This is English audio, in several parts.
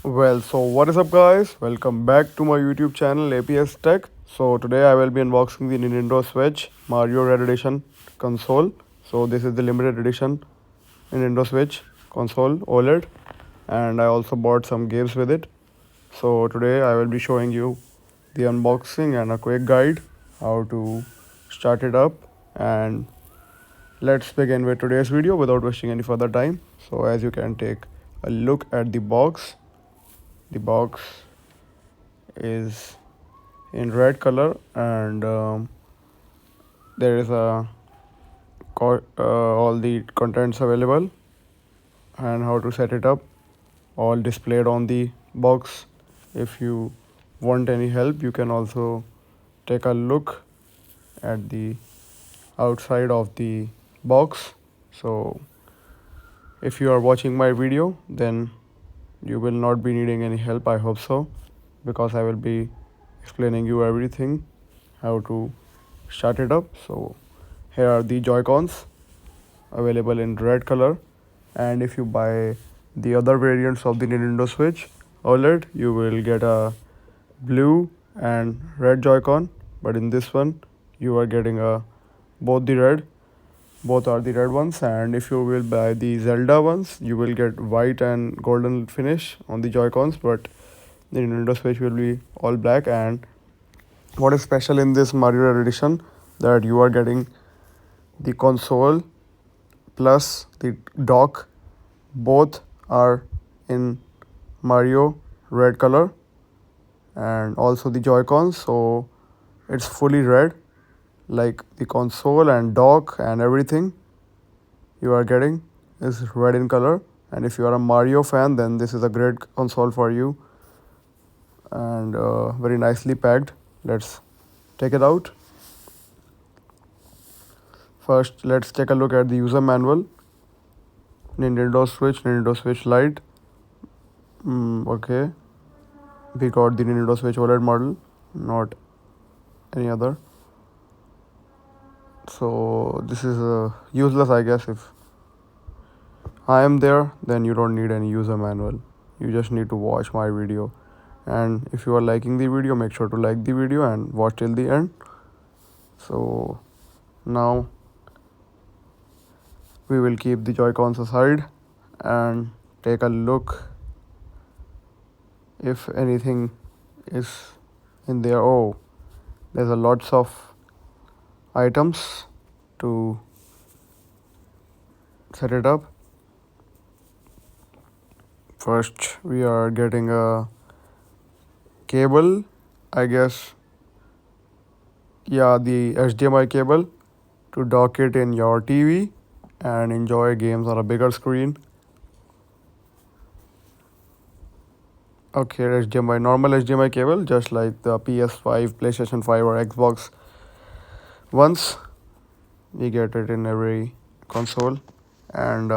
So what is up, guys? Welcome back to my YouTube channel APS Tech. So today I will be unboxing the Nintendo Switch Mario Red Edition console. So this is the limited edition Nintendo Switch console OLED, and I also bought some games with it. So today I will be showing you the unboxing and a quick guide how to start it up. And let's begin with today's video without wasting any further time. So as you can take a look at the box is in red color, and there is all the contents available and how to set it up all displayed on the box. If you want any help, you can also take a look at the outside of the box. So if you are watching my video, then you will not be needing any help, I hope so, because I will be explaining you everything how to start it up. So here are the Joy-Cons available in red color, and if you buy the other variants of the Nintendo Switch OLED, you will get a blue and red Joy-Con, but in this one you are getting a both the red both are the red ones. And if you will buy the Zelda ones, you will get white and golden finish on the Joy-Cons, but the Nintendo Switch will be all black. And what is special in this Mario Red Edition, that you are getting the console plus the dock, both are in Mario red color, and also the Joy-Cons, so it's fully red, like the console and dock and everything you are getting is red in color. And if you are a Mario fan, then this is a great console for you, and very nicely packed. Let's take it out. First, let's take a look at the user manual. Nintendo Switch Lite. Okay, we got the Nintendo Switch OLED model, not any other. So this is useless, I guess. If I am there, then you don't need any user manual. You just need to watch my video. And if you are liking the video, make sure to like the video and watch till the end. So now we will keep the Joy-Cons aside and take a look if anything is in there. Oh, there's a lots of items to set it up. First, we are getting a cable, I guess. Yeah, the HDMI cable to dock it in your TV and enjoy games on a bigger screen. Okay, HDMI, normal HDMI cable, just like the PS5, PlayStation 5, or Xbox ones. We get it in every console. And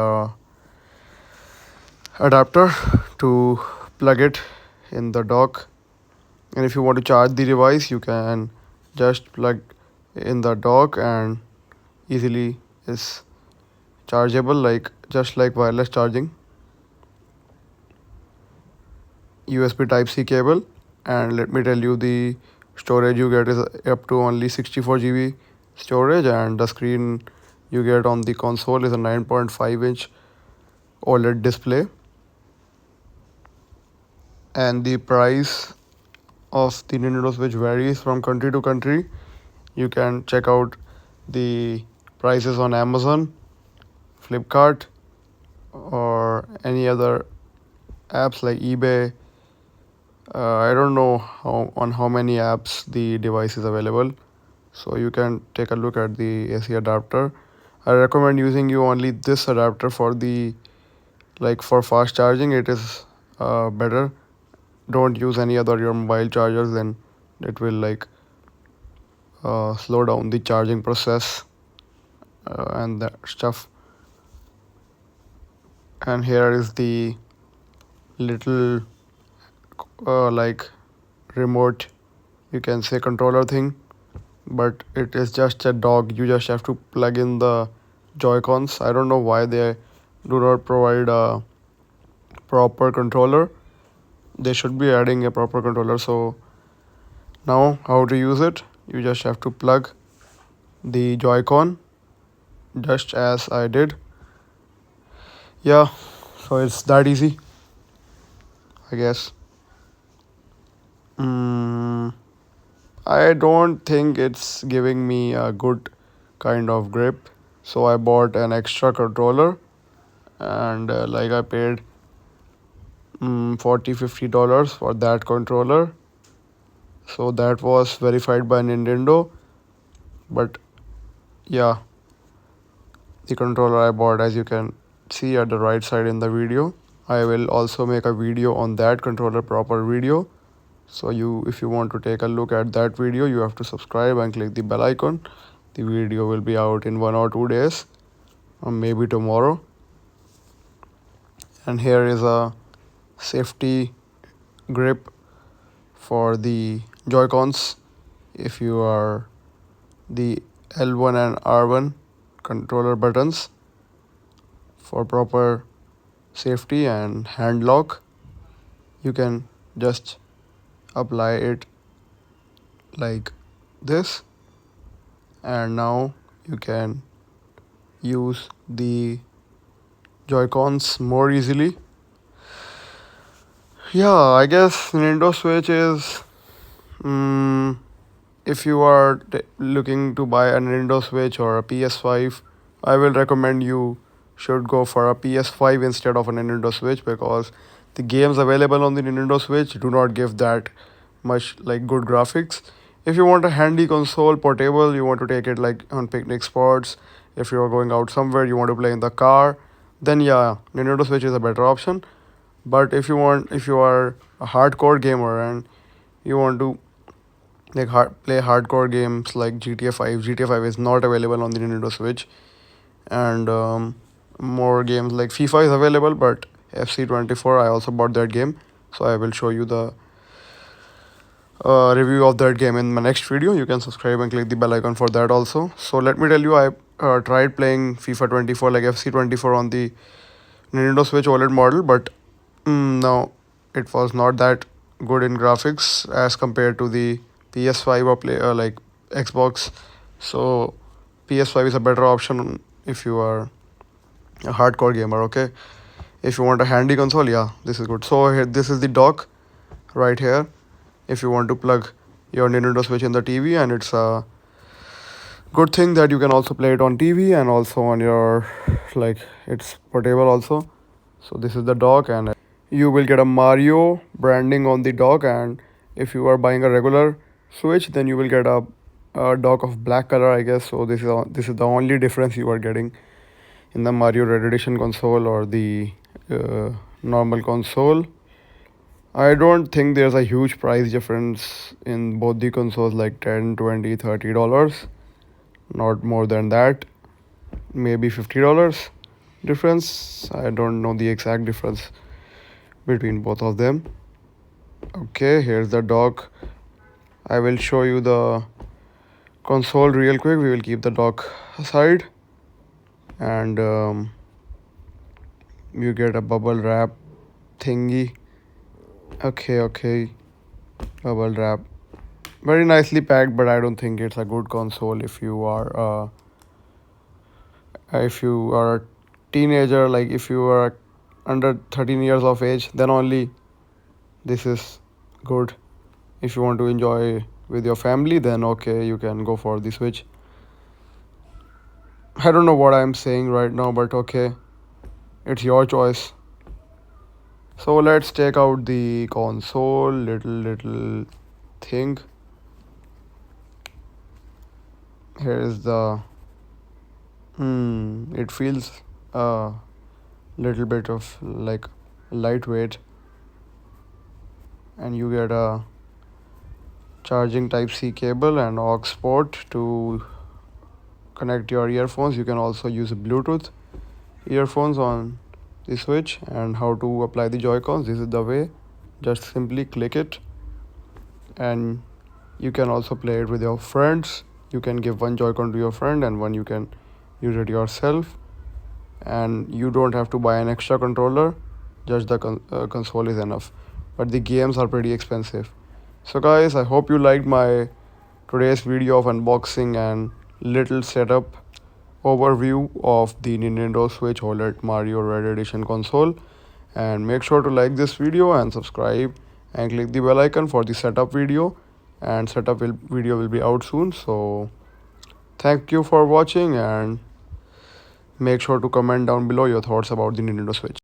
adapter to plug it in the dock. And if you want to charge the device, you can just plug in the dock, and easily is chargeable, like just like wireless charging. USB type C cable, and let me tell you, the storage you get is up to only 64 GB storage, and the screen you get on the console is a 9.5-inch OLED display. And the price of the Nintendo Switch varies from country to country. You can check out the prices on Amazon, Flipkart, or any other apps like eBay. I don't know on how many apps the device is available, so you can take a look at the AC adapter. I recommend using you only this adapter for the, like, for fast charging. It is better. Don't use any other your mobile chargers, then it will like slow down the charging process and that stuff. And here is the little like remote, you can say controller thing, but it is just a dock. You just have to plug in the Joy-Cons. I don't know why they do not provide a proper controller, they should be adding a proper controller. So now how to use it, you just have to plug the Joy-Con just as I did. Yeah, so it's that easy, I guess. I don't think it's giving me a good kind of grip, so I bought an extra controller, and like I paid 40-50 dollars for that controller. So that was verified by Nintendo. But yeah, the controller I bought, as you can see at the right side in the video, I will also make a video on that controller, proper video. So if you want to take a look at that video, you have to subscribe and click the bell icon. The video will be out in 1 or 2 days, or maybe tomorrow. And here is a safety grip for the Joy-Cons. If you are the L1 and R1 controller buttons for proper safety and hand lock, you can just apply it like this, and now you can use the Joy-Cons more easily. Yeah, I guess Nintendo Switch is if you are looking to buy a Nintendo Switch or a PS5, I will recommend you should go for a PS5 instead of a Nintendo Switch, because the games available on the Nintendo Switch do not give that much like good graphics. If you want a handy console, portable, you want to take it like on picnic spots, if you are going out somewhere, you want to play in the car, then yeah, Nintendo Switch is a better option. But if you are a hardcore gamer and you want to like play hardcore games like GTA 5. GTA 5 is not available on the Nintendo Switch, and more games like FIFA is available, but FC24 I also bought that game, so I will show you the review of that game in my next video. You can subscribe and click the bell icon for that also. So let me tell you, I tried playing FIFA 24 like FC24 on the Nintendo Switch OLED model, but no, it was not that good in graphics as compared to the PS5 or like Xbox. So PS5 is a better option if you are a hardcore gamer. Okay, if you want a handy console, yeah, this is good. So here, this is the dock right here. If you want to plug your Nintendo Switch in the TV, and it's a good thing that you can also play it on TV and also on your like it's portable also. So this is the dock, and you will get a Mario branding on the dock. And if you are buying a regular Switch, then you will get a dock of black color, I guess. So this is the only difference you are getting in the Mario Red Edition console or the normal console. I don't think there's a huge price difference in both the consoles, like 10, 20, $30, not more than that, maybe $50 difference. I don't know the exact difference between both of them. Okay, here's the dock. I will show you the console real quick. We will keep the dock aside, and you get a bubble wrap thingy. Okay, bubble wrap, very nicely packed, but I don't think it's a good console if you are a teenager, like if you are under 13 years of age, then only this is good. If you want to enjoy with your family, then okay, you can go for the Switch. I don't know what I'm saying right now, but okay, it's your choice. So let's take out the console, little thing. Here is the it feels a little bit of like lightweight, and you get a charging Type-C cable and aux port to connect your earphones. You can also use Bluetooth earphones on the Switch. And how to apply the Joy-Cons, this is the way. Just simply click it, and you can also play it with your friends. You can give one Joy-Con to your friend and one you can use it yourself, and you don't have to buy an extra controller. Just the console is enough. but the games are pretty expensive. So guys, I hope you liked my today's video of unboxing and little setup overview of the Nintendo Switch OLED Mario Red Edition console. And make sure to like this video and subscribe and click the bell icon for the setup video, and video will be out soon. So thank you for watching, and make sure to comment down below your thoughts about the Nintendo Switch.